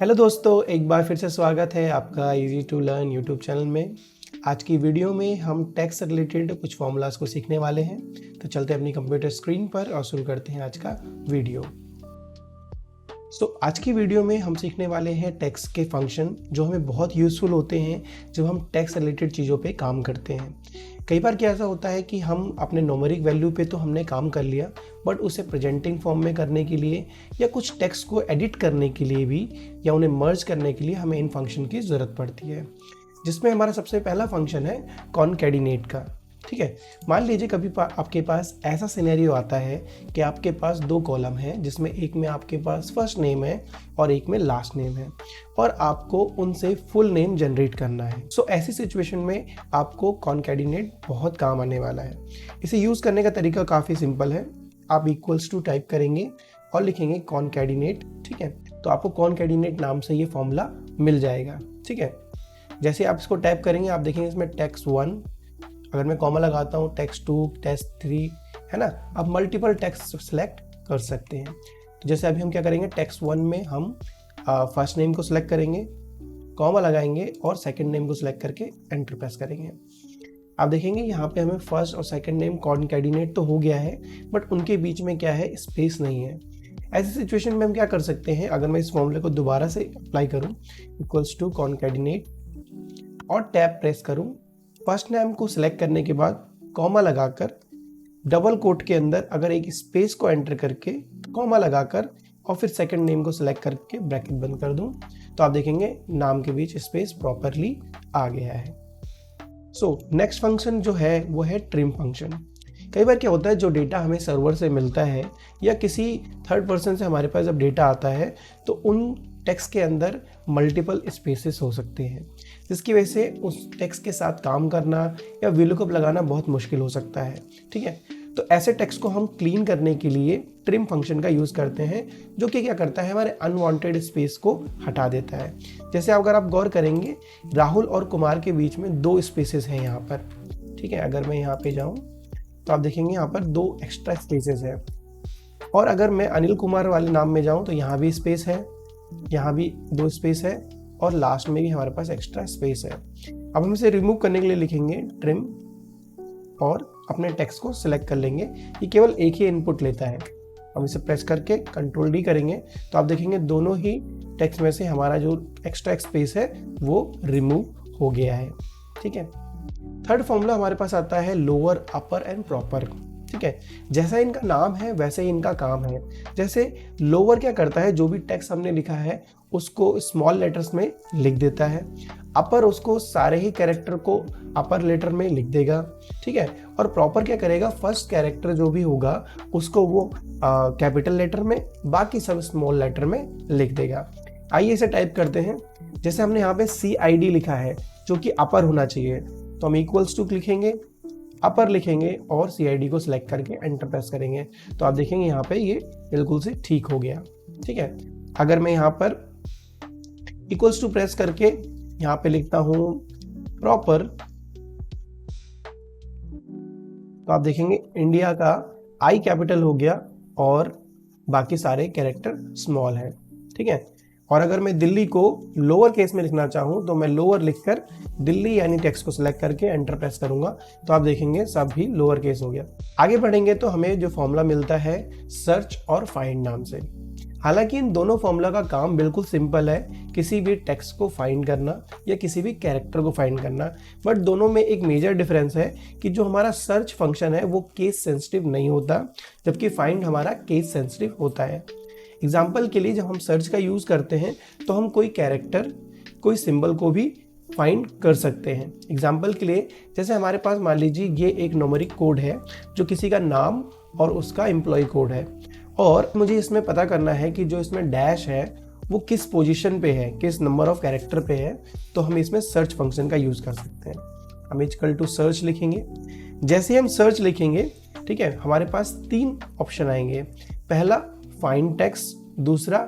Hello दोस्तों, एक बार फिर से स्वागत है आपका easy to learn YouTube channel में। आज की वीडियो में हम टैक्स से रिलेटेड कुछ फॉर्मूलाज को सीखने वाले हैं। तो चलते हैं अपनी कंप्यूटर स्क्रीन पर और शुरू करते हैं आज का वीडियो। आज की वीडियो में हम सीखने वाले हैं टैक्स के फंक्शन जो हमें बहुत यूज़फुल होते हैं जब हम टैक्स रिलेटेड चीज़ों पे काम करते हैं। कई बार क्या ऐसा होता है कि हम अपने न्यूमेरिक वैल्यू पे तो हमने काम कर लिया, बट उसे प्रेजेंटिंग फॉर्म में करने के लिए या कुछ टेक्स्ट को एडिट करने के लिए भी या उन्हें मर्ज करने के लिए हमें इन फंक्शन की ज़रूरत पड़ती है, जिसमें हमारा सबसे पहला फंक्शन है कॉनकैटिनेट का। ठीक है, मान लीजिए कभी आपके पास ऐसा सिनेरियो आता है कि आपके पास दो कॉलम है, जिसमें एक में आपके पास फर्स्ट नेम है और एक में लास्ट नेम है, और आपको उनसे फुल नेम जनरेट करना है। ऐसी सिचुएशन में आपको कॉनकैटिनेट बहुत काम आने वाला है। इसे यूज़ करने का तरीका काफ़ी सिंपल है। आप इक्वल्स टू टाइप करेंगे और लिखेंगे कॉनकैटिनेट। ठीक है, तो आपको कॉनकैटिनेट नाम से ये फॉर्मूला मिल जाएगा। ठीक है, जैसे आप इसको टाइप करेंगे आप देखेंगे इसमें टेक्स्ट 1, अगर मैं कॉमा लगाता हूँ टेक्स्ट 2, टेक्स्ट 3, है ना। आप मल्टीपल टेक्स्ट सेलेक्ट कर सकते हैं। तो जैसे अभी हम क्या करेंगे, टेक्स्ट 1 में हम फर्स्ट नेम को सिलेक्ट करेंगे, कॉमा लगाएंगे और सेकंड नेम को सिलेक्ट करके एंटर प्रेस करेंगे। आप देखेंगे यहाँ पे हमें फर्स्ट और सेकंड नेम कॉनकैटिनेट तो हो गया है, बट उनके बीच में क्या है, स्पेस नहीं है। ऐसी सिचुएशन में हम क्या कर सकते हैं, अगर मैं इस फॉर्मूले को दोबारा से अप्लाई करूँ, इक्वल्स टू कॉनकैटिनेट और टैब प्रेस करूँ, फर्स्ट नेम को सिलेक्ट करने के बाद कॉमा लगाकर डबल कोट के अंदर अगर एक स्पेस को एंटर करके कॉमा लगाकर और फिर सेकंड नेम को सिलेक्ट करके ब्रैकेट बंद कर दूं, तो आप देखेंगे नाम के बीच स्पेस प्रॉपरली आ गया है। नेक्स्ट फंक्शन जो है वो है ट्रिम फंक्शन। कई बार क्या होता है, जो डेटा हमें सर्वर से मिलता है या किसी थर्ड पर्सन से हमारे पास जब डेटा आता है तो उन टेक्स्ट के अंदर मल्टीपल स्पेसेस हो सकते हैं, जिसकी वजह से उस टेक्स्ट के साथ काम करना या वीलुकअप लगाना बहुत मुश्किल हो सकता है। ठीक है, तो ऐसे टेक्स्ट को हम क्लीन करने के लिए ट्रिम फंक्शन का यूज़ करते हैं, जो कि क्या करता है, हमारे अनवांटेड स्पेस को हटा देता है। जैसे अगर आप गौर करेंगे, राहुल और कुमार के बीच में 2 स्पेसेस हैं यहाँ पर। ठीक है, अगर मैं यहाँ पे जाऊँ तो आप देखेंगे यहाँ पर 2 एक्स्ट्रा स्पेसेस हैं, और अगर मैं अनिल कुमार वाले नाम में जाऊँ तो यहाँ भी स्पेस है, यहाँ भी 2 स्पेस है, और लास्ट में भी हमारे पास एक्स्ट्रा स्पेस है। अब हम इसे रिमूव करने के लिए लिखेंगे ट्रिम और अपने टेक्स्ट को सिलेक्ट कर लेंगे। ये केवल एक ही इनपुट लेता है। हम इसे प्रेस करके कंट्रोल डी करेंगे तो आप देखेंगे दोनों ही टेक्स्ट में से हमारा जो एक्स्ट्रा स्पेस है वो रिमूव हो गया है। ठीक है, थर्ड फॉर्मूला हमारे पास आता है लोअर, अपर एंड प्रॉपर। ठीक है, जैसा इनका नाम है वैसे ही इनका काम है। जैसे लोअर क्या करता है, जो भी टेक्स्ट हमने लिखा है उसको स्मॉल लेटर्स में लिख देता है। अपर उसको सारे ही कैरेक्टर को अपर लेटर में लिख देगा। ठीक है, और प्रॉपर क्या करेगा, फर्स्ट कैरेक्टर जो भी होगा उसको वो कैपिटल लेटर में, बाकी सब स्मॉल लेटर में लिख देगा। आइए इसे टाइप करते हैं। जैसे हमने यहाँ पे CID लिखा है जो कि अपर होना चाहिए, तो हम इक्वल्स टू लिखेंगे, अपर लिखेंगे और CID को सिलेक्ट करके एंटर प्रेस करेंगे, तो आप देखेंगे यहाँ पे ये बिल्कुल से ठीक हो गया। ठीक है, अगर मैं यहाँ पर इक्वल्स टू प्रेस करके यहाँ पे लिखता हूँ प्रॉपर, तो आप देखेंगे इंडिया का I कैपिटल हो गया और बाकी सारे कैरेक्टर स्मॉल है। ठीक है, और अगर मैं दिल्ली को लोअर केस में लिखना चाहूँ तो मैं लोअर लिखकर दिल्ली यानी टेक्स्ट को सिलेक्ट करके एंटर प्रेस करूंगा, तो आप देखेंगे सब भी लोअर केस हो गया। आगे बढ़ेंगे तो हमें जो फॉर्मूला मिलता है सर्च और फाइंड नाम से। हालांकि इन दोनों फॉर्मूला का काम बिल्कुल सिंपल है, किसी भी टेक्स्ट को फाइंड करना या किसी भी कैरेक्टर को फाइंड करना, बट दोनों में एक मेजर डिफरेंस है कि जो हमारा सर्च फंक्शन है वो केस सेंसिटिव नहीं होता, जबकि फाइंड हमारा केस सेंसिटिव होता है। एग्जाम्पल के लिए जब हम सर्च का यूज़ करते हैं तो हम कोई कैरेक्टर, कोई सिंबल को भी फाइंड कर सकते हैं। एग्जाम्पल के लिए जैसे हमारे पास मान लीजिए ये एक न्यूमेरिक कोड है जो किसी का नाम और उसका एम्प्लॉय कोड है, और मुझे इसमें पता करना है कि जो इसमें डैश है वो किस पोजीशन पे है, किस नंबर ऑफ कैरेक्टर पे है, तो हम इसमें सर्च फंक्शन का यूज़ कर सकते हैं। हम इक्वल टू सर्च लिखेंगे। जैसे हम सर्च लिखेंगे, ठीक है, हमारे पास 3 ऑप्शन आएंगे। पहला फाइंड टेक्स्ट, दूसरा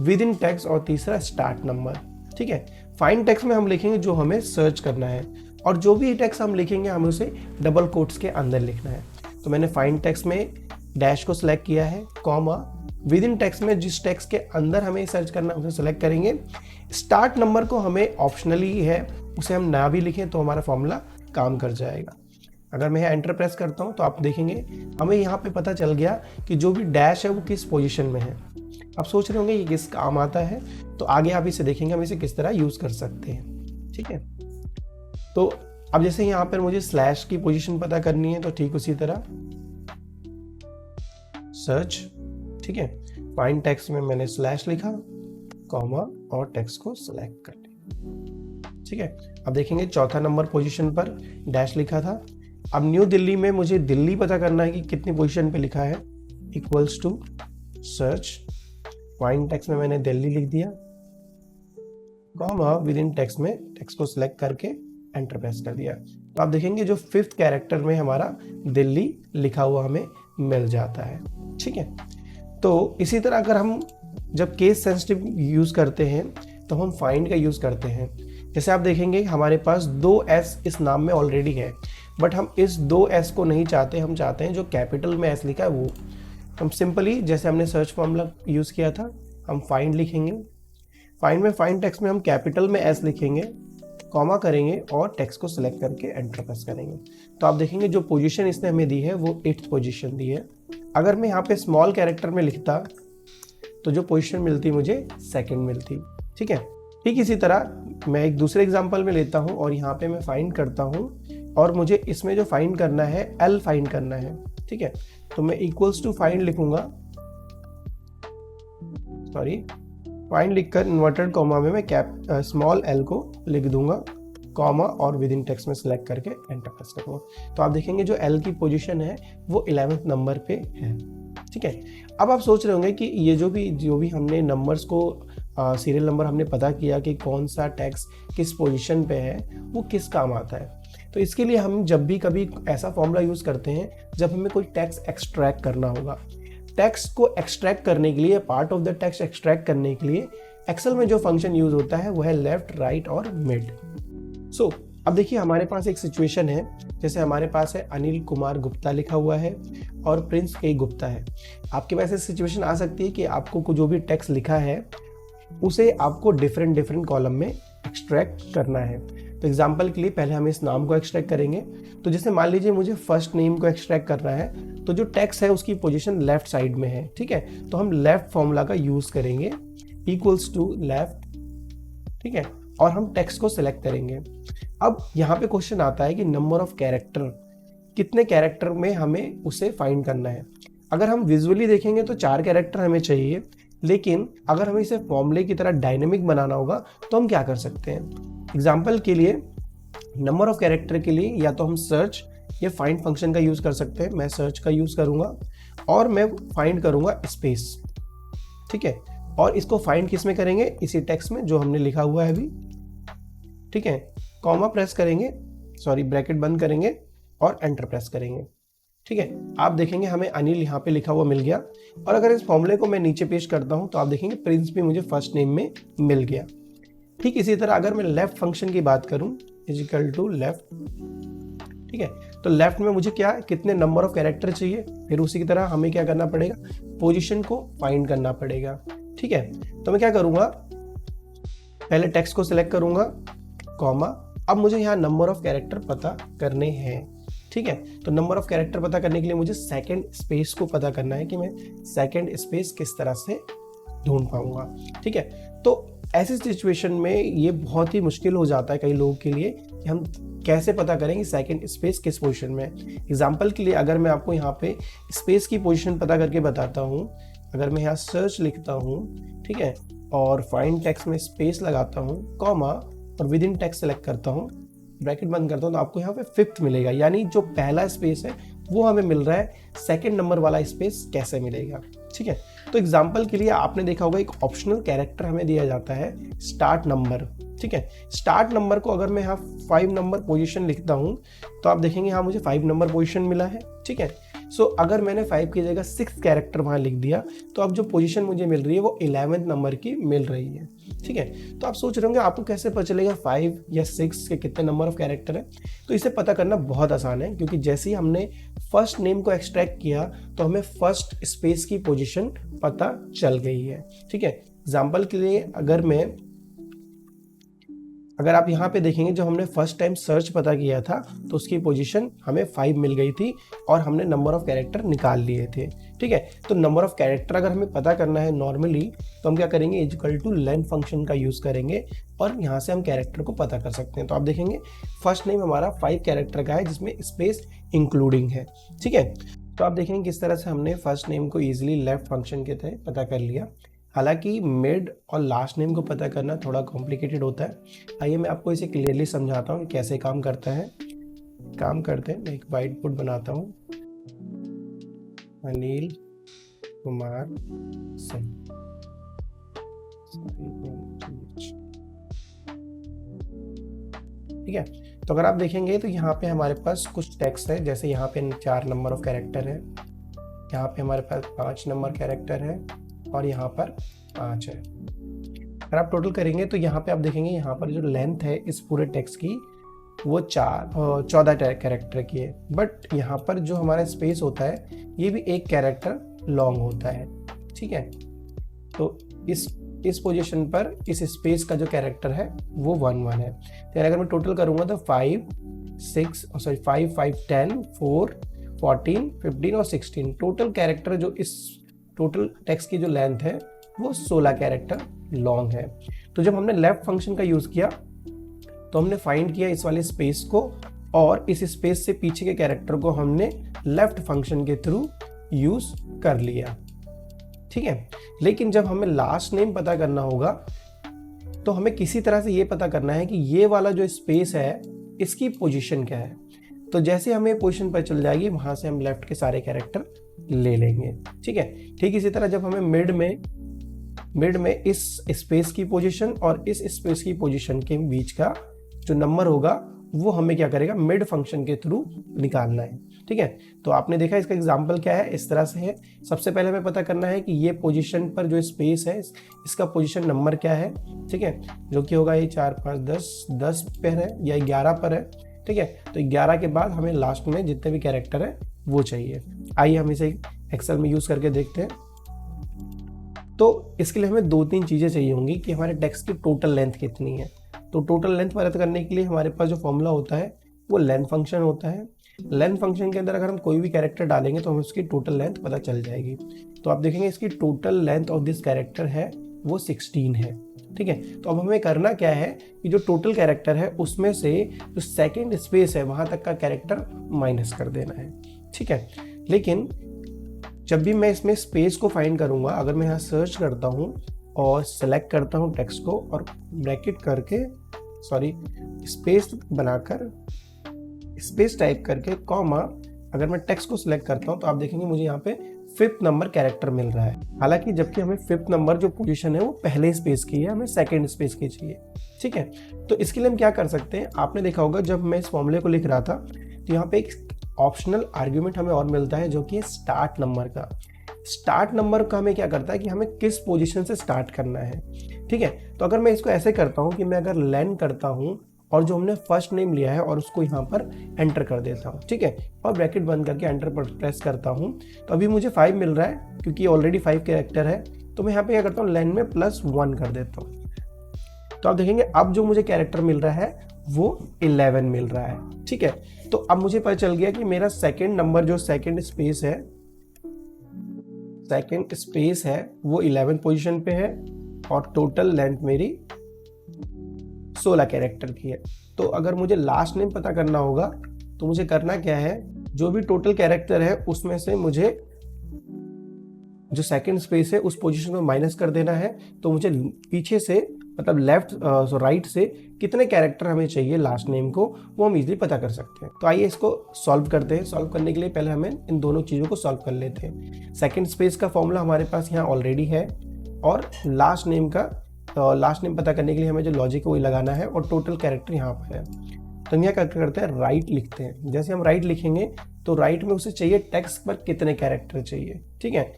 विद इन टेक्स्ट और तीसरा स्टार्ट नंबर। ठीक है, फाइंड टेक्स्ट में हम लिखेंगे जो हमें सर्च करना है, और जो भी टेक्स्ट हम लिखेंगे हमें उसे डबल कोट्स के अंदर लिखना है। तो मैंने फाइंड टेक्स्ट में डैश को सिलेक्ट किया है, कॉमा, विद इन टेक्स्ट में जिस टेक्स्ट के अंदर हमें सर्च करना है उसे सेलेक्ट करेंगे। स्टार्ट नंबर को हमें ऑप्शनली है, उसे हम ना भी लिखें तो हमारा फॉर्मूला काम कर जाएगा। अगर मैं एंटर प्रेस करता हूं तो आप देखेंगे हमें यहाँ पे पता चल गया कि जो भी डैश है वो किस पोजीशन में है। आप सोच रहे होंगे ये किस काम आता है, तो आगे आप इसे देखेंगे हम इसे किस तरह यूज कर सकते हैं। ठीक है, तो अब जैसे यहाँ पर मुझे स्लैश की पोजीशन पता करनी है, तो ठीक उसी तरह सर्च, ठीक है, फाइंड टेक्स्ट में मैंने स्लैश लिखा, कॉमा और टेक्स्ट को सिलेक्ट कर लिया। ठीक है, अब देखेंगे चौथा नंबर पोजीशन पर डैश लिखा था। अब न्यू दिल्ली में मुझे दिल्ली पता करना है कि कितनी पोजीशन पे लिखा है, equals to search, find text में मैंने दिल्ली लिख दिया, कॉमा विद इन टेक्स्ट में टेक्स्ट को सिलेक्ट करके एंटर प्रेस कर दिया। तो आप देखेंगे जो 5th कैरेक्टर में हमारा दिल्ली लिखा हुआ हमें मिल जाता है। ठीक है, तो इसी तरह अगर हम जब केस सेंसिटिव यूज करते हैं तो हम फाइंड का यूज करते हैं। जैसे आप देखेंगे हमारे पास 2 S इस नाम में ऑलरेडी है, बट हम इस 2 S को नहीं चाहते, हम चाहते हैं जो कैपिटल में S लिखा है वो। हम सिंपली जैसे हमने सर्च फॉर्मूला यूज किया था, हम फाइंड लिखेंगे, फाइंड में फाइंड टेक्स्ट में हम कैपिटल में S लिखेंगे, कॉमा करेंगे और टेक्स्ट को सिलेक्ट करके एंटर प्रेस करेंगे। तो आप देखेंगे जो पोजीशन इसने हमें दी है वो 8th पोजीशन दी है। अगर मैं यहाँ पे स्मॉल कैरेक्टर में लिखता तो जो पोजीशन मिलती मुझे 2nd मिलती। ठीक है, ठीक इसी तरह मैं एक दूसरे एग्जांपल में लेता हूँ और यहाँ पे मैं फाइंड करता हूँ और मुझे इसमें जो फाइंड करना है L फाइंड करना है। ठीक है, तो मैं इक्वल्स टू फाइंड लिखूंगा, सॉरी फाइंड लिखकर इन्वर्टेड कॉमा में मैं स्मॉल L को लिख दूंगा, कॉमा और विद इन टेक्स्ट में सिलेक्ट करके एंटर प्रेस करूंगा। तो आप देखेंगे जो L की पोजीशन है वो 11th नंबर पे है। ठीक है, अब आप सोच रहे होंगे कि ये जो भी हमने नंबर्स को सीरियल नंबर हमने पता किया कि कौन सा टेक्स्ट किस पोजीशन पे है, वो किस काम आता है। तो इसके लिए हम जब भी कभी ऐसा फॉर्मूला यूज करते हैं जब हमें कोई टेक्स्ट एक्सट्रैक्ट करना होगा। टेक्स्ट को एक्सट्रैक्ट करने के लिए, part of the text extract करने के लिए एक्सेल में जो फंक्शन यूज होता है वो है लेफ्ट, राइट और मिड। सो अब देखिए हमारे पास एक सिचुएशन है, जैसे हमारे पास है अनिल कुमार गुप्ता लिखा हुआ है और प्रिंस के गुप्ता है। आपके पास ऐसी सिचुएशन आ सकती है कि आपको जो भी टेक्स्ट लिखा है उसे आपको डिफरेंट कॉलम में एक्सट्रैक्ट करना है। तो एग्जांपल के लिए पहले हम इस नाम को एक्सट्रैक्ट करेंगे। तो जैसे मान लीजिए मुझे फर्स्ट नेम को एक्सट्रैक्ट करना है, तो जो टेक्स्ट है उसकी पोजीशन लेफ्ट साइड में है। ठीक है, तो हम लेफ्ट फॉर्मूला का यूज करेंगे, इक्वल्स टू लेफ्ट। ठीक है, और हम टेक्स्ट को सिलेक्ट करेंगे। अब यहाँ पे क्वेश्चन आता है कि नंबर ऑफ कैरेक्टर, कितने कैरेक्टर में हमें उसे फाइंड करना है। अगर हम विजुअली देखेंगे तो 4 कैरेक्टर हमें चाहिए, लेकिन अगर हमें इसे फॉर्मूले की तरह डायनेमिक बनाना होगा तो हम क्या कर सकते हैं। एग्जाम्पल के लिए नंबर ऑफ कैरेक्टर के लिए या तो हम सर्च या फाइंड फंक्शन का यूज कर सकते हैं। मैं सर्च का यूज करूंगा और मैं फाइंड करूंगा स्पेस। ठीक है, और इसको फाइंड किस में करेंगे, इसी टेक्स्ट में जो हमने लिखा हुआ है अभी। ठीक है, कॉमा प्रेस करेंगे, सॉरी ब्रैकेट बंद करेंगे और एंटर प्रेस करेंगे। ठीक है, आप देखेंगे हमें अनिल यहाँ पे लिखा हुआ मिल गया। और अगर इस फॉर्मूले को मैं नीचे पेश करता हूँ तो आप देखेंगे प्रिंस भी मुझे फर्स्ट नेम में मिल गया। ठीक इसी तरह अगर मैं लेफ्ट फंक्शन की बात करूँ, इज इक्वल टू लेफ्ट। ठीक है, तो लेफ्ट में मुझे क्या, कितने नंबर ऑफ कैरेक्टर चाहिए, फिर उसी की तरह हमें क्या करना पड़ेगा, पोजीशन को फाइंड करना पड़ेगा। ठीक है, तो मैं क्या करूँगा, पहले टेक्स्ट को सिलेक्ट करूँगा, कॉमा, अब मुझे यहाँ नंबर ऑफ कैरेक्टर पता करने हैं। ठीक है, तो नंबर ऑफ कैरेक्टर पता करने के लिए मुझे सेकंड स्पेस को पता करना है कि मैं सेकंड स्पेस किस तरह से ढूंढ पाऊंगा। ठीक है, तो ऐसी सिचुएशन में ये बहुत ही मुश्किल हो जाता है कई लोगों के लिए कि हम कैसे पता करें कि सेकंड स्पेस किस पोजीशन में है। एग्जांपल के लिए अगर मैं आपको यहाँ पे स्पेस की पोजीशन पता करके बताता हूँ, अगर मैं यहाँ सर्च लिखता हूँ, ठीक है, और फाइंड टेक्स्ट में स्पेस लगाता हूँ, कॉमा और विद इन टेक्स्ट सेलेक्ट करता हूँ, ब्रैकेट बंद करता हूँ, तो आपको यहाँ पे 5th मिलेगा। यानी जो पहला स्पेस है वो हमें मिल रहा है, सेकंड नंबर वाला स्पेस कैसे मिलेगा। ठीक है, तो एग्जांपल के लिए आपने देखा होगा एक ऑप्शनल कैरेक्टर हमें दिया जाता है स्टार्ट नंबर। ठीक है, स्टार्ट नंबर को अगर मैं यहाँ 5 नंबर पोजीशन लिखता हूँ तो आप देखेंगे यहाँ मुझे 5 नंबर पोजीशन मिला है। ठीक है, सो अगर मैंने 5 की जगह 6 कैरेक्टर वहाँ लिख दिया तो अब जो पोजीशन मुझे मिल रही है वो 11वें नंबर की मिल रही है। ठीक है, तो आप सोच रहे होंगे आपको कैसे पता चलेगा 5 या 6 के कितने नंबर ऑफ कैरेक्टर है। तो इसे पता करना बहुत आसान है, क्योंकि जैसे ही हमने फर्स्ट नेम को एक्सट्रैक्ट किया तो हमें फर्स्ट स्पेस की पोजीशन पता चल गई है। ठीक है, एग्जाम्पल के लिए अगर आप यहाँ पे देखेंगे, जब हमने फर्स्ट टाइम सर्च पता किया था तो उसकी पोजीशन हमें 5 मिल गई थी और हमने नंबर ऑफ कैरेक्टर निकाल लिए थे। ठीक है, तो नंबर ऑफ कैरेक्टर अगर हमें पता करना है नॉर्मली तो हम क्या करेंगे, इक्वल टू लेन फंक्शन का यूज़ करेंगे और यहाँ से हम कैरेक्टर को पता कर सकते हैं। तो आप देखेंगे फर्स्ट नेम हमारा 5 कैरेक्टर का है जिसमें स्पेस इंक्लूडिंग है। ठीक है, तो आप देखेंगे किस तरह से हमने फर्स्ट नेम को ईजिली लेफ्ट फंक्शन के तहत पता कर लिया। हालांकि मिड और लास्ट नेम को पता करना थोड़ा कॉम्प्लिकेटेड होता है। आइए मैं आपको इसे क्लियरली समझाता हूँ कैसे काम करता है। काम करते हैं, मैं एक वाइट बोर्ड बनाता हूँ। अनिल कुमार सिंह। ठीक है, तो अगर आप देखेंगे तो यहाँ पे हमारे पास कुछ टेक्स्ट है, जैसे यहाँ पे 4 नंबर ऑफ कैरेक्टर है, यहाँ पे हमारे पास 5 नंबर कैरेक्टर है और यहाँ पर 5 है। अगर आप टोटल करेंगे तो यहाँ पे आप देखेंगे यहाँ पर जो लेंथ है इस पूरे टेक्स्ट की वो 14 कैरेक्टर की है। बट यहाँ पर जो हमारा स्पेस होता है ये भी 1 कैरेक्टर लॉन्ग होता है। ठीक है, तो इस पोजीशन पर इस स्पेस का जो कैरेक्टर है वो 1 है। तो अगर मैं टोटल करूँगा तो 5, 5, 10, 4, 14, 15 और 16 टोटल कैरेक्टर, जो इस टोटल टेक्स्ट की जो लेंथ है वो 16 कैरेक्टर लॉन्ग है। तो जब हमने लेफ्ट फंक्शन का यूज़ किया तो हमने फाइंड किया इस वाले स्पेस को और इस स्पेस से पीछे के कैरेक्टर को हमने लेफ्ट फंक्शन के थ्रू यूज़ कर लिया। ठीक है, लेकिन जब हमें लास्ट नेम पता करना होगा तो हमें किसी तरह से ये पता करना है कि ये वाला जो स्पेस है इसकी पोजीशन क्या है। तो जैसे हमें पोजीशन पर चल जाएगी वहाँ से हम लेफ्ट के सारे कैरेक्टर ले लेंगे। ठीक है, ठीक इसी तरह जब हमें मिड में इस स्पेस की पोजीशन और इस स्पेस की पोजीशन के बीच का जो नंबर होगा वो हमें क्या करेगा, मिड फंक्शन के थ्रू निकालना है। ठीक है, तो आपने देखा इसका एग्जांपल क्या है, इस तरह से है। सबसे पहले हमें पता करना है कि ये पोजीशन पर जो स्पेस है इसका पोजीशन नंबर क्या है। ठीक है, जो कि होगा ये 4, 5, 10 पर है या 11 पर है। ठीक है, तो 11 के बाद हमें लास्ट में जितने भी कैरेक्टर है वो चाहिए। आइए हम इसे एक्सेल में यूज़ करके देखते हैं। तो इसके लिए हमें 2-3 चीज़ें चाहिए होंगी कि हमारे टेक्स्ट की टोटल लेंथ कितनी है। तो टोटल लेंथ पता करने के लिए हमारे पास जो फॉर्मूला होता है वो लेंथ फंक्शन होता है। लेंथ फंक्शन के अंदर अगर हम कोई भी कैरेक्टर डालेंगे तो हमें उसकी टोटल लेंथ पता चल जाएगी। तो आप देखेंगे इसकी total length of this character है वो 16 है। ठीक है, तो अब हमें करना क्या है कि जो टोटल कैरेक्टर है उसमें से जो सेकंड स्पेस है वहाँ तक का कैरेक्टर माइनस कर देना है। ठीक है, लेकिन जब भी मैं इसमें स्पेस को फाइंड करूँगा, अगर मैं यहाँ सर्च करता हूँ और सेलेक्ट करता हूँ टेक्स्ट को और ब्रैकेट करके स्पेस बनाकर स्पेस टाइप करके कॉमा अगर मैं टेक्स्ट को सिलेक्ट करता हूँ तो आप देखेंगे मुझे यहाँ पे 5th नंबर कैरेक्टर मिल रहा है। हालांकि जबकि हमें 5th नंबर जो पोजीशन है वो पहले स्पेस की है, हमें सेकंड स्पेस की चाहिए। ठीक है, तो इसके लिए हम क्या कर सकते हैं, आपने देखा होगा जब मैं इस फॉर्मूले को लिख रहा था तो यहाँ पे एक ऑप्शनल आर्ग्यूमेंट हमें और मिलता है जो कि है स्टार्ट नंबर का। स्टार्ट नंबर का हमें क्या करता है कि हमें किस पोजीशन से स्टार्ट करना है। ठीक है, तो अगर मैं इसको ऐसे करता हूँ कि मैं अगर लेन करता हूँ और जो हमने फर्स्ट नेम लिया है और उसको यहाँ पर एंटर कर देता हूँ। ठीक है, और ब्रैकेट बंद करके एंटर पर प्रेस करता हूँ तो अभी मुझे 5 मिल रहा है क्योंकि ऑलरेडी 5 कैरेक्टर है। तो मैं यहाँ पे क्या करता हूँ, लेन में +1 कर देता हूँ। तो आप देखेंगे अब जो मुझे कैरेक्टर मिल रहा है वो 11 मिल रहा है। ठीक है, तो अब मुझे पता चल गया कि मेरा सेकेंड नंबर जो सेकेंड स्पेस है वो 11 पोजीशन पे है और टोटल लेंथ मेरी 16 कैरेक्टर की है। तो अगर मुझे लास्ट नेम पता करना होगा तो मुझे करना क्या है, जो भी टोटल कैरेक्टर है उसमें से मुझे जो सेकंड स्पेस है उस पोजीशन को माइनस कर देना है। तो मुझे पीछे से मतलब राइट से कितने कैरेक्टर हमें चाहिए लास्ट नेम को वो हम इजीली पता कर सकते हैं। तो आइए इसको सॉल्व करते हैं। सॉल्व करने के लिए पहले हमें इन दोनों चीज़ों को सॉल्व कर लेते हैं। सेकंड स्पेस का फॉर्मूला हमारे पास यहाँ ऑलरेडी है और लास्ट नेम पता करने के लिए हमें जो लॉजिक है वही लगाना है और टोटल कैरेक्टर यहाँ पर है। तो हम यहाँ क्या करते हैं, राइट लिखते हैं। जैसे हम राइट लिखेंगे तो राइट में उसे चाहिए टेक्स्ट पर कितने कैरेक्टर चाहिए, ठीक है।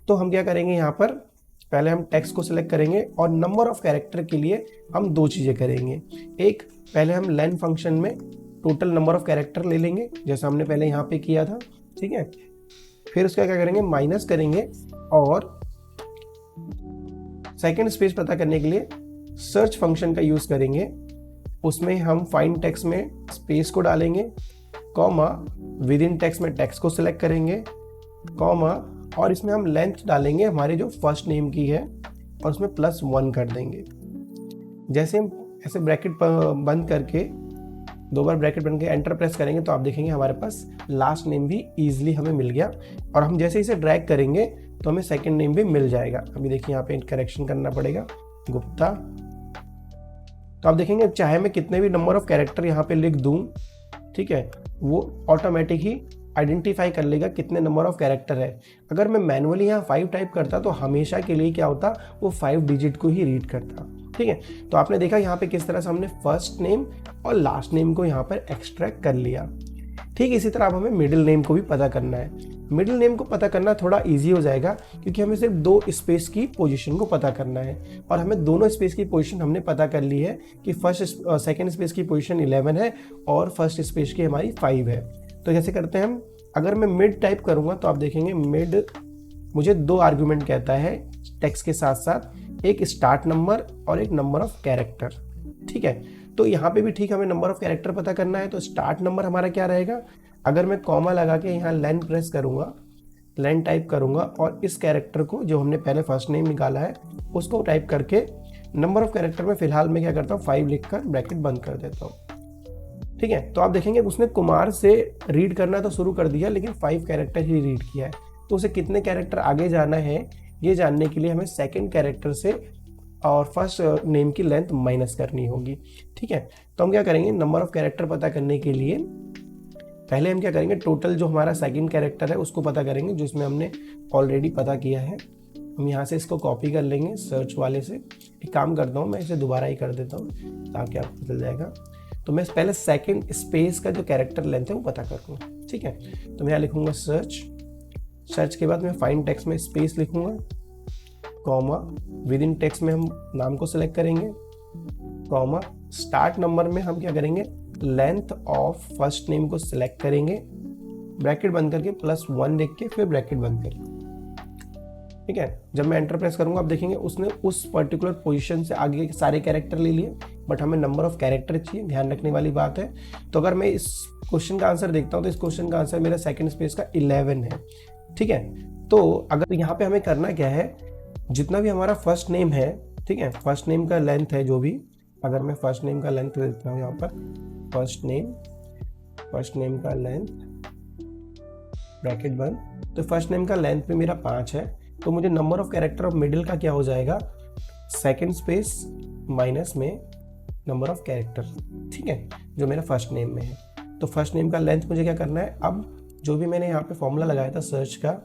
तो हम क्या करेंगे, यहाँ पर पहले हम टेक्स्ट को सिलेक्ट करेंगे और नंबर ऑफ कैरेक्टर के लिए हम दो चीज़ें करेंगे। एक, पहले हम लेन फंक्शन में टोटल नंबर ऑफ कैरेक्टर ले लेंगे जैसा हमने पहले यहाँ पे किया था, ठीक है। फिर उसका क्या करेंगे, माइनस करेंगे और सेकंड स्पेस पता करने के लिए सर्च फंक्शन का यूज करेंगे। उसमें हम फाइंड टेक्स्ट में स्पेस को डालेंगे, कॉमा विद इन टेक्स्ट में टेक्स्ट को सिलेक्ट करेंगे, कॉमा और इसमें हम लेंथ डालेंगे हमारे जो फर्स्ट नेम की है और उसमें +1 कर देंगे। जैसे हम ऐसे ब्रैकेट बंद करके दो बार ब्रैकेट बंद के एंटर प्रेस करेंगे तो आप देखेंगे हमारे पास लास्ट नेम भी इजीली हमें मिल गया। और हम जैसे इसे ड्रैग करेंगे तो हमें सेकंड नेम भी मिल जाएगा। अभी देखिए यहाँ पे करेक्शन करना पड़ेगा, गुप्ता। तो आप देखेंगे चाहे मैं कितने भी नंबर ऑफ कैरेक्टर यहाँ पे लिख दूं, ठीक है, वो ऑटोमेटिक ही आइडेंटिफाई कर लेगा कितने नंबर ऑफ कैरेक्टर है। अगर मैं मैनुअली यहाँ 5 टाइप करता तो हमेशा के लिए क्या होता, वो 5 डिजिट को ही रीड करता, ठीक है। तो आपने देखा यहाँ पे किस तरह से हमने फर्स्ट नेम और लास्ट नेम को यहाँ पर एक्सट्रैक्ट कर लिया। ठीक इसी तरह अब हमें मिडिल नेम को भी पता करना है। मिडिल नेम को पता करना थोड़ा इजी हो जाएगा क्योंकि हमें सिर्फ 2 स्पेस की पोजीशन को पता करना है और हमें दोनों स्पेस की पोजीशन हमने पता कर ली है कि सेकंड स्पेस की पोजीशन 11 है और फर्स्ट स्पेस की हमारी 5 है। तो जैसे करते हैं हम, अगर मैं मिड टाइप करूँगा तो आप देखेंगे मिड मुझे 2 आर्ग्यूमेंट कहता है टेक्स्ट के साथ साथ, एक स्टार्ट नंबर और एक नंबर ऑफ कैरेक्टर, ठीक है। तो यहाँ पे भी ठीक हमें नंबर ऑफ कैरेक्टर पता करना है। तो स्टार्ट नंबर हमारा क्या रहेगा, अगर मैं कॉमा लगा के यहाँ लेन प्रेस करूँगा, लेन टाइप करूँगा और इस कैरेक्टर को जो हमने पहले फर्स्ट नेम निकाला है उसको टाइप करके नंबर ऑफ कैरेक्टर में फिलहाल मैं क्या करता हूँ 5 लिखकर ब्रैकेट बंद कर देता हूँ, ठीक है। तो आप देखेंगे उसने कुमार से रीड करना तो शुरू कर दिया लेकिन 5 कैरेक्टर ही रीड किया है। तो उसे कितने कैरेक्टर आगे जाना है ये जानने के लिए हमें सेकेंड कैरेक्टर से और फर्स्ट नेम की लेंथ माइनस करनी होगी, ठीक है। तो हम क्या करेंगे, नंबर ऑफ कैरेक्टर पता करने के लिए पहले हम क्या करेंगे, टोटल जो हमारा सेकंड कैरेक्टर है उसको पता करेंगे जिसमें हमने ऑलरेडी पता किया है। हम यहाँ से इसको कॉपी कर लेंगे सर्च वाले से। एक काम करता हूँ, मैं इसे दोबारा ही कर देता हूँ ताकि आपको चल जाएगा। तो मैं पहले सेकंड स्पेस का जो कैरेक्टर लेंथ है वो पता करूँगा, ठीक है। तो मैं यहाँ लिखूँगा सर्च, सर्च के बाद मैं फाइंड टेक्स्ट में स्पेस लिखूँगा, कॉमा विद इन टेक्स्ट में हम नाम को सिलेक्ट करेंगे, कॉमा स्टार्ट नंबर में हम क्या करेंगे, लेंथ ऑफ फर्स्ट नेम को सिलेक्ट करेंगे, ब्रैकेट बंद करके +1 लिख के फिर ब्रैकेट बंद करेंगे, ठीक है। जब मैं एंटर प्रेस करूंगा आप देखेंगे उसने उस पर्टिकुलर पोजीशन से आगे के सारे कैरेक्टर ले लिए, बट हमें नंबर ऑफ कैरेक्टर चाहिए, ध्यान रखने वाली बात है। तो अगर मैं इस क्वेश्चन का आंसर देखता हूँ तो इस क्वेश्चन का आंसर मेरा सेकंड स्पेस का 11 है, ठीक है। तो अगर यहाँ पे हमें करना क्या है, जितना भी हमारा फर्स्ट नेम है, ठीक है, फर्स्ट नेम का लेंथ है जो भी, अगर मैं फर्स्ट नेम का लेंथ लेता हूँ यहाँ पर, फर्स्ट नेम का लेंथ ब्रैकेट बंद, तो फर्स्ट नेम का लेंथ पे मेरा 5 है। तो मुझे number of character of middle का क्या हो जाएगा, सेकंड स्पेस माइनस में नंबर ऑफ कैरेक्टर, ठीक है, जो मेरा फर्स्ट नेम में है। तो फर्स्ट नेम का लेंथ मुझे क्या करना है, अब जो भी मैंने यहाँ पे फॉर्मूला लगाया था सर्च का,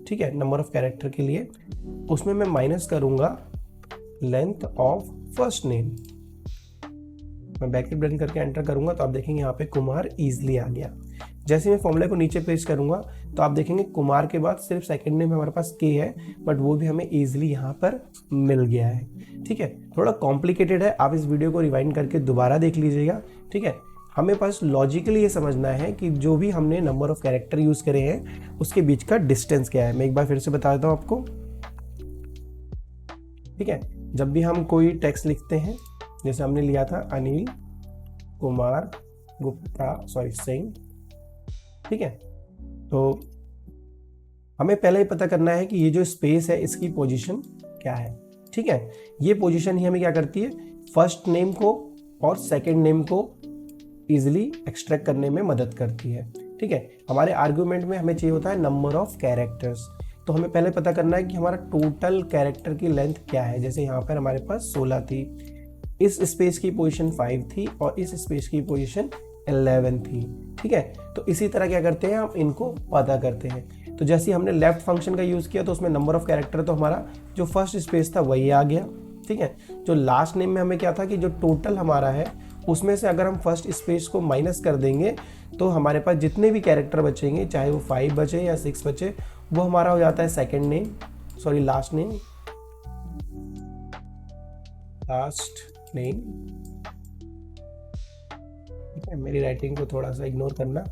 ठीक है, नंबर ऑफ कैरेक्टर के लिए, उसमें मैं माइनस करूंगा लेंथ ऑफ फर्स्ट नेम। मैं ब्रैकेट बंद करके एंटर करूंगा तो आप देखेंगे यहाँ पे कुमार इजीली आ गया। जैसे मैं फॉर्मूले को नीचे पेस्ट करूंगा तो आप देखेंगे कुमार के बाद सिर्फ सेकंड नेम हमारे पास के है, बट वो भी हमें इजीली यहाँ पर मिल गया है, ठीक है। थोड़ा कॉम्प्लिकेटेड है, आप इस वीडियो को रिवाइंड करके दोबारा देख लीजिएगा, ठीक है। हमें पास लॉजिकली ये समझना है कि जो भी हमने नंबर ऑफ कैरेक्टर यूज करे हैं उसके बीच का डिस्टेंस क्या है। मैं एक बार फिर से बता देता हूँ आपको, ठीक है। जब भी हम कोई टेक्स्ट लिखते हैं, जैसे हमने लिया था अनिल कुमार गुप्ता सिंह, ठीक है, तो हमें पहले ही पता करना है कि ये जो स्पेस है इसकी पोजीशन क्या है, ठीक है। ये पोजीशन ही हमें क्या करती है, फर्स्ट नेम को और सेकंड नेम को इजीली एक्सट्रैक्ट करने में मदद करती है, ठीक है। हमारे आर्गुमेंट में हमें चाहिए होता है नंबर ऑफ कैरेक्टर्स, तो हमें पहले पता करना है कि हमारा टोटल कैरेक्टर की लेंथ क्या है। जैसे यहाँ पर हमारे पास 16 थी, इस स्पेस की पोजीशन 5 थी और इस स्पेस की पोजीशन 11 थी, ठीक है। तो इसी तरह क्या करते हैं, हम इनको पता करते हैं। तो जैसे हमने लेफ्ट फंक्शन का यूज़ किया तो उसमें नंबर ऑफ कैरेक्टर तो हमारा जो फर्स्ट स्पेस था वही आ गया, ठीक है। जो लास्ट नेम में हमें क्या था कि जो टोटल हमारा है उसमें से अगर हम फर्स्ट स्पेस को माइनस कर देंगे तो हमारे पास जितने भी कैरेक्टर बचेंगे, चाहे वो 5 बचे या 6 बचे, वो हमारा हो जाता है second name, sorry last name, ठीक है। मेरी राइटिंग को थोड़ा सा इग्नोर करना,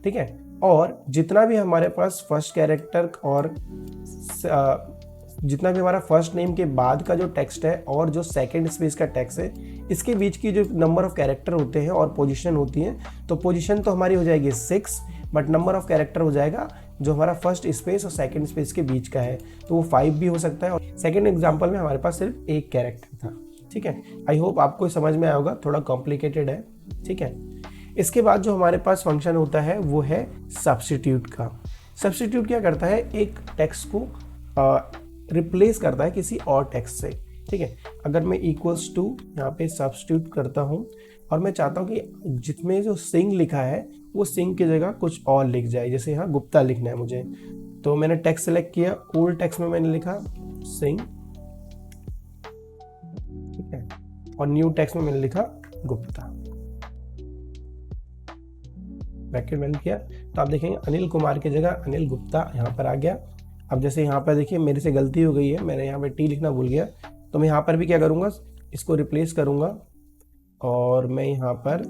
ठीक है। और जितना भी हमारे पास फर्स्ट कैरेक्टर और जितना भी हमारा फर्स्ट नेम के बाद का जो टेक्स्ट है और जो सेकंड स्पेस का टेक्स्ट है, इसके बीच की जो नंबर ऑफ कैरेक्टर होते हैं और पोजीशन होती है, तो पोजीशन तो हमारी हो जाएगी 6, बट नंबर ऑफ कैरेक्टर हो जाएगा जो हमारा फर्स्ट स्पेस और सेकंड स्पेस के बीच का है, तो वो 5 भी हो सकता है। और सेकंड एग्जांपल में हमारे पास सिर्फ एक कैरेक्टर था, ठीक है। आई होप आपको समझ में आया होगा, थोड़ा कॉम्प्लिकेटेड है, ठीक है। इसके बाद जो हमारे पास फंक्शन होता है वो है सब्स्टिट्यूट का। सब्स्टिट्यूट क्या करता है, एक टेक्स्ट को रिप्लेस करता है किसी और टेक्स्ट से, ठीक है। अगर मैं इक्वल्स टू यहाँ पे सब्स्टिट्यूट करता हूँ और मैं चाहता हूँ कि जिसमें जो सिंह लिखा है वो सिंह की जगह कुछ और लिख जाए, जैसे यहाँ गुप्ता लिखना है मुझे, तो मैंने टेक्स्ट सेलेक्ट किया, ओल्ड टेक्स्ट में मैंने लिखा सिंह, ठीक है, और न्यू टेक्स्ट में मैंने लिखा गुप्ता, ब्रैकेट मैंने किया, तो आप देखेंगे अनिल कुमार की जगह अनिल गुप्ता यहाँ पर आ गया। अब जैसे यहाँ पर देखिए मेरे से गलती हो गई है, मैंने यहाँ पे टी लिखना भूल गया, तो मैं यहाँ पर भी क्या करूँगा, इसको रिप्लेस करूँगा और मैं यहाँ पर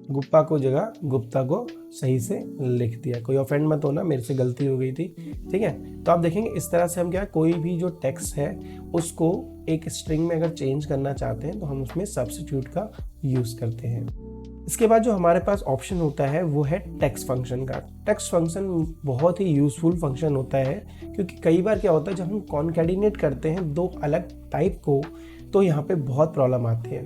गुप्ता को जगह गुप्ता को सही से लिख दिया। कोई ऑफेंड मत होना, मेरे से गलती हो गई थी, ठीक है। तो आप देखेंगे इस तरह से हम क्या, कोई भी जो टेक्स्ट है उसको एक स्ट्रिंग में अगर चेंज करना चाहते हैं तो हम उसमें सब्स्टिट्यूट का यूज़ करते हैं। इसके बाद जो हमारे पास ऑप्शन होता है वो है टेक्स्ट फंक्शन का। टेक्स्ट फंक्शन बहुत ही यूज़फुल फंक्शन होता है, क्योंकि कई बार क्या होता है जब हम कॉन्कैटिनेट करते हैं दो अलग टाइप को, तो यहाँ पे बहुत प्रॉब्लम आती है।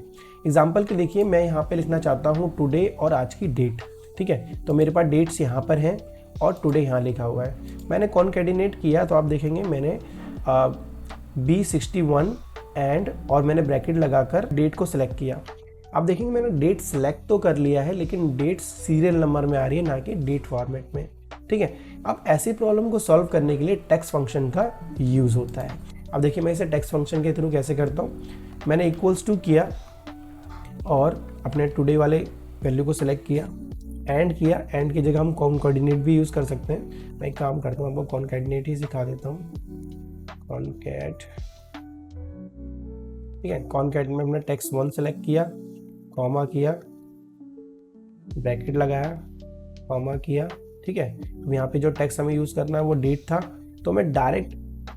एग्जाम्पल के देखिए, मैं यहाँ पे लिखना चाहता हूँ टुडे और आज की डेट, ठीक है, तो मेरे पास डेट्स यहाँ पर हैं और टुडे यहाँ लिखा हुआ है। मैंने कॉन्कैटिनेट किया तो आप देखेंगे मैंने B61 एंड और मैंने ब्रैकेट लगाकर डेट को सिलेक्ट किया। आप देखेंगे मैंने डेट सिलेक्ट तो कर लिया है, लेकिन डेट सीरियल नंबर में आ रही है, ना कि डेट फॉर्मेट में, ठीक है। अब ऐसी प्रॉब्लम को सॉल्व करने के लिए टेक्स्ट फंक्शन का यूज़ होता है। अब देखिए मैं इसे टेक्स्ट फंक्शन के थ्रू कैसे करता हूँ, मैंने इक्वल्स टू किया और अपने टुडे वाले वैल्यू को सिलेक्ट किया, एंड किया, एंड की जगह हम कॉन्कैटिनेट भी यूज़ कर सकते हैं। मैं एक काम करता हूँ, आपको कॉन्कैटिनेट ही सिखा देता हूँ, कॉन्कैट, ठीक है। कॉन्कैट में हमने टेक्स्ट 1 सेलेक्ट किया, कॉमा किया, ब्रैकेट लगाया, कॉमा किया, ठीक है। अब यहाँ पे जो टेक्स्ट हमें यूज़ करना है वो डेट था, तो मैं डायरेक्ट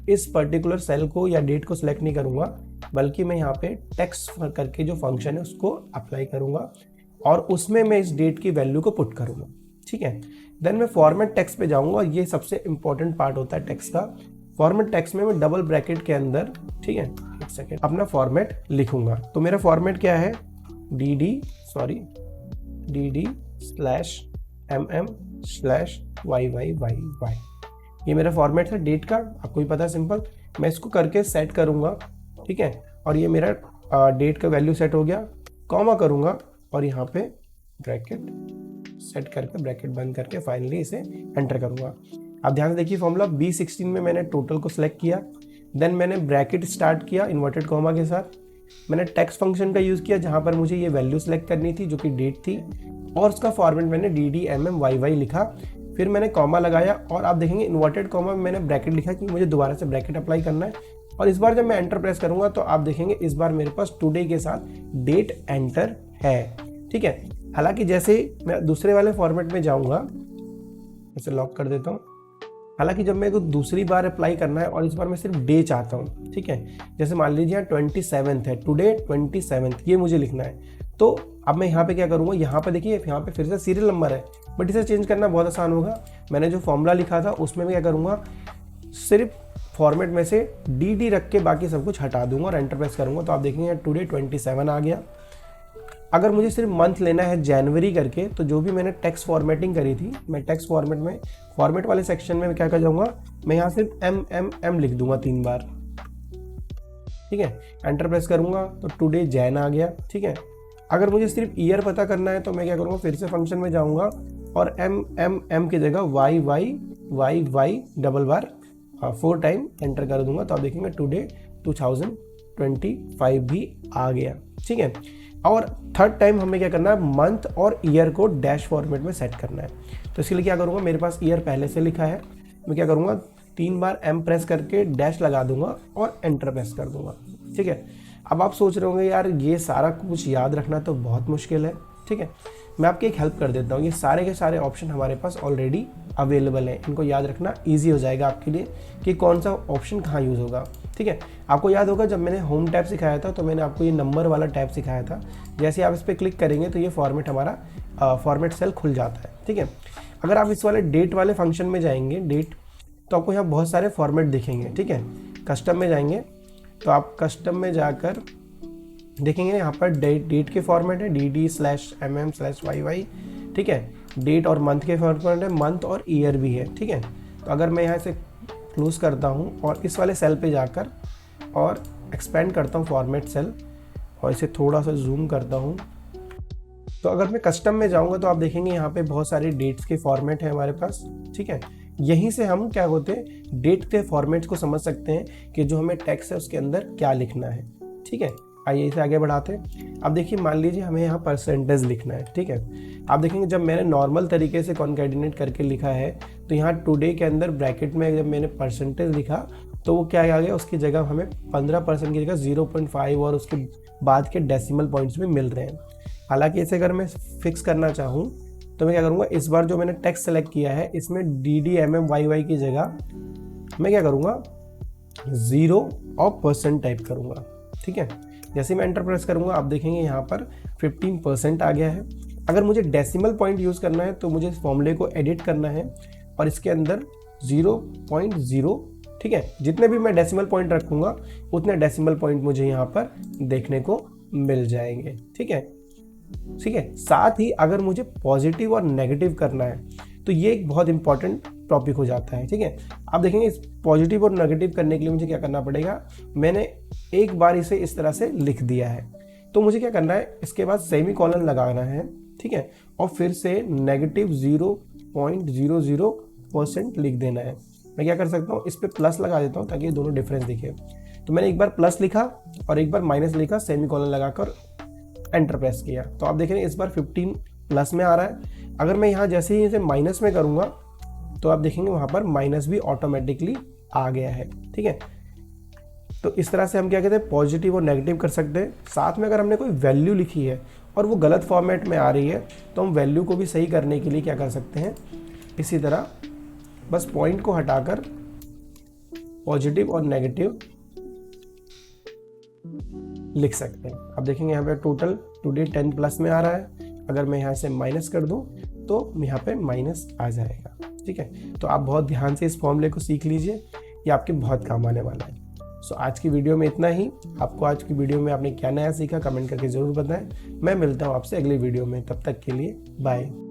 इस पर्टिकुलर सेल को या डेट को सिलेक्ट नहीं करूँगा, बल्कि मैं यहाँ पे टेक्स्ट करके जो फंक्शन है उसको अप्लाई करूँगा और उसमें मैं इस डेट की वैल्यू को पुट करूँगा, ठीक है। देन मैं फॉर्मेट टेक्स्ट पे जाऊँगा, ये सबसे इंपॉर्टेंट पार्ट होता है टेक्स्ट का। फॉर्मेट टेक्स्ट में मैं डबल ब्रैकेट के अंदर, ठीक है, एक सेकेंड, अपना फॉर्मेट लिखूंगा। तो मेरा फॉर्मेट क्या है, dd/mm/YYYY, ये मेरा फॉर्मेट है डेट का, आपको भी पता है, सिंपल। मैं इसको करके सेट करूंगा, ठीक है, और ये मेरा डेट का वैल्यू सेट हो गया, कॉमा करूंगा और यहाँ पे ब्रैकेट सेट करके ब्रैकेट बंद करके फाइनली इसे एंटर करूंगा। आप ध्यान से देखिए फॉर्मूला, B16 में मैंने टोटल को सिलेक्ट किया, देन मैंने ब्रैकेट स्टार्ट किया इन्वर्टेड कॉमा के साथ, मैंने टेक्स्ट फंक्शन का यूज़ किया जहाँ पर मुझे ये वैल्यू सेलेक्ट करनी थी जो कि डेट थी, और उसका फॉर्मेट मैंने DDMMYY लिखा, फिर मैंने कॉमा लगाया और आप देखेंगे इन्वर्टेड कॉमा में मैंने ब्रैकेट लिखा कि मुझे दोबारा से ब्रैकेट अप्लाई करना है। और इस बार जब मैं एंटर प्रेस करूँगा तो आप देखेंगे इस बार मेरे पास टुडे के साथ डेट एंटर है, ठीक है। हालांकि जैसे मैं दूसरे वाले फॉर्मेट में जाऊँगा, इसे लॉक कर देता हूँ, हालांकि जब मेरे को दूसरी बार अप्लाई करना है और इस बार मैं सिर्फ डे चाहता हूँ, ठीक है, जैसे मान लीजिए 27 है, टुडे 27 ये मुझे लिखना है, तो अब मैं यहाँ पे क्या करूँगा, यहाँ पे देखिए यहाँ पे फिर से सीरियल नंबर है, बट इसे चेंज करना बहुत आसान होगा। मैंने जो फॉर्मूला लिखा था उसमें मैं क्या करूँगा, सिर्फ फॉर्मेट में से डी रख के बाकी सब कुछ हटा दूंगा और एंटर प्रेस करूँगा, तो आप देखेंगे टुडे 27 आ गया। अगर मुझे सिर्फ मंथ लेना है जनवरी करके, तो जो भी मैंने टेक्स्ट फॉर्मेटिंग करी थी, मैं टेक्स्ट फॉर्मेट में फॉर्मेट वाले सेक्शन में क्या कर जाऊँगा, मैं यहाँ सिर्फ M लिख दूंगा 3 बार, ठीक है, एंटर प्रेस करूँगा तो टुडे जैन आ गया, ठीक है। अगर मुझे सिर्फ ईयर पता करना है तो मैं क्या करूँगा, फिर से फंक्शन में जाऊँगा और M की जगह YY डबल बार 4 टाइम एंटर कर दूंगा तो आप देखेंगे टुडे 2025 भी आ गया। ठीक है, और थर्ड टाइम हमें क्या करना है, मंथ और ईयर को डैश फॉर्मेट में सेट करना है। तो इसके लिए क्या करूँगा, मेरे पास ईयर पहले से लिखा है, मैं क्या करूँगा 3 बार एम प्रेस करके डैश लगा दूंगा और एंटर प्रेस कर दूंगा। ठीक है, अब आप सोच रहे होंगे यार ये सारा कुछ याद रखना तो बहुत मुश्किल है। ठीक है, मैं आपकी एक हेल्प कर देता हूँ, ये सारे के सारे ऑप्शन हमारे पास ऑलरेडी अवेलेबल है, इनको याद रखना ईजी हो जाएगा आपके लिए कि कौन सा ऑप्शन कहाँ यूज़ होगा। ठीक है, आपको याद होगा जब मैंने होम टैब सिखाया था तो मैंने आपको ये नंबर वाला टैब सिखाया था, जैसे आप इस पर क्लिक करेंगे तो ये फॉर्मेट हमारा फॉर्मेट सेल खुल जाता है। ठीक है, अगर आप इस वाले डेट वाले फंक्शन में जाएंगे, डेट, तो आपको यहाँ बहुत सारे फॉर्मेट दिखेंगे। ठीक है, कस्टम में जाएंगे तो आप कस्टम में जाकर देखेंगे यहाँ पर डेट के फॉर्मेट है dd/mm/yy। ठीक है, डेट और मंथ के फॉर्मेट है, मंथ और ईयर भी है। ठीक है, तो अगर मैं यहाँ से क्लोज करता हूँ और इस वाले सेल पे जाकर और एक्सपेंड करता हूँ फॉर्मेट सेल और इसे थोड़ा सा जूम करता हूँ, तो अगर मैं कस्टम में जाऊँगा तो आप देखेंगे यहाँ पे बहुत सारे डेट्स के फॉर्मेट हैं हमारे पास। ठीक है, यहीं से हम क्या होते हैं डेट के फॉर्मेट्स को समझ सकते हैं कि जो हमें टेक्स्ट है उसके अंदर क्या लिखना है। ठीक है, आइए इसे आगे बढ़ाते हैं। अब देखिए मान लीजिए हमें यहाँ परसेंटेज लिखना है। ठीक है, आप देखेंगे जब मैंने नॉर्मल तरीके से कॉन्कैटिनेट करके लिखा है तो यहाँ टुडे के अंदर ब्रैकेट में जब मैंने परसेंटेज लिखा तो वो क्या आ गया, उसकी जगह हमें 15% की जगह 0.5 और उसके बाद के डेसिमल पॉइंट्स भी मिल रहे हैं। हालांकि इसे अगर मैं फिक्स करना चाहूँ तो मैं क्या करूँगा, इस बार जो मैंने टेक्स्ट सेलेक्ट किया है इसमें DDMMYY की जगह मैं क्या करूँगा 0 और % टाइप करूँगा। ठीक है, जैसे मैं एंटर प्रेस करूँगा आप देखेंगे यहाँ पर 15% आ गया है। अगर मुझे डेसिमल पॉइंट यूज़ करना है तो मुझे इस फॉर्मूले को एडिट करना है और इसके अंदर 0.0, ठीक है, जितने भी मैं डेसिमल पॉइंट रखूँगा उतने डेसिमल पॉइंट मुझे यहाँ पर देखने को मिल जाएंगे। ठीक है, ठीक है, साथ ही अगर मुझे पॉजिटिव और नेगेटिव करना है तो ये एक बहुत इंपॉर्टेंट टॉपिक हो जाता है। ठीक है, आप देखेंगे इस पॉजिटिव और नेगेटिव करने के लिए मुझे क्या करना पड़ेगा, मैंने एक बार इसे इस तरह से लिख दिया है तो मुझे क्या करना है, इसके बाद सेमीकोलन लगाना है। ठीक है, और फिर से -0.00% लिख देना है। मैं क्या कर सकता हूँ, इस पर प्लस लगा देता हूँ ताकि दोनों डिफरेंस दिखे। तो मैंने एक बार प्लस लिखा और एक बार माइनस लिखा, सेमीकोलन लगाकर एंटर प्रेस किया तो आप देखेंगे इस बार 15 प्लस में आ रहा है। अगर मैं यहाँ जैसे ही इसे माइनस में करूँगा तो आप देखेंगे वहाँ पर माइनस भी ऑटोमेटिकली आ गया है। ठीक है, तो इस तरह से हम क्या कहते हैं पॉजिटिव और नेगेटिव कर सकते हैं। साथ में अगर हमने कोई वैल्यू लिखी है और वो गलत फॉर्मेट में आ रही है तो हम वैल्यू को भी सही करने के लिए क्या कर सकते हैं, इसी तरह बस पॉइंट को हटाकर पॉजिटिव और नेगेटिव लिख सकते हैं। अब देखेंगे यहाँ पे टोटल टुडे 10 प्लस में आ रहा है, अगर मैं यहाँ से माइनस कर दूँ तो यहाँ पे माइनस आ जाएगा। ठीक है, तो आप बहुत ध्यान से इस फॉर्मूले को सीख लीजिए, ये आपके बहुत काम आने वाला है। सो आज की वीडियो में इतना ही। आपको आज की वीडियो में आपने क्या नया सीखा कमेंट करके ज़रूर बताएं। मैं मिलता हूँ आपसे अगली वीडियो में, तब तक के लिए बाय।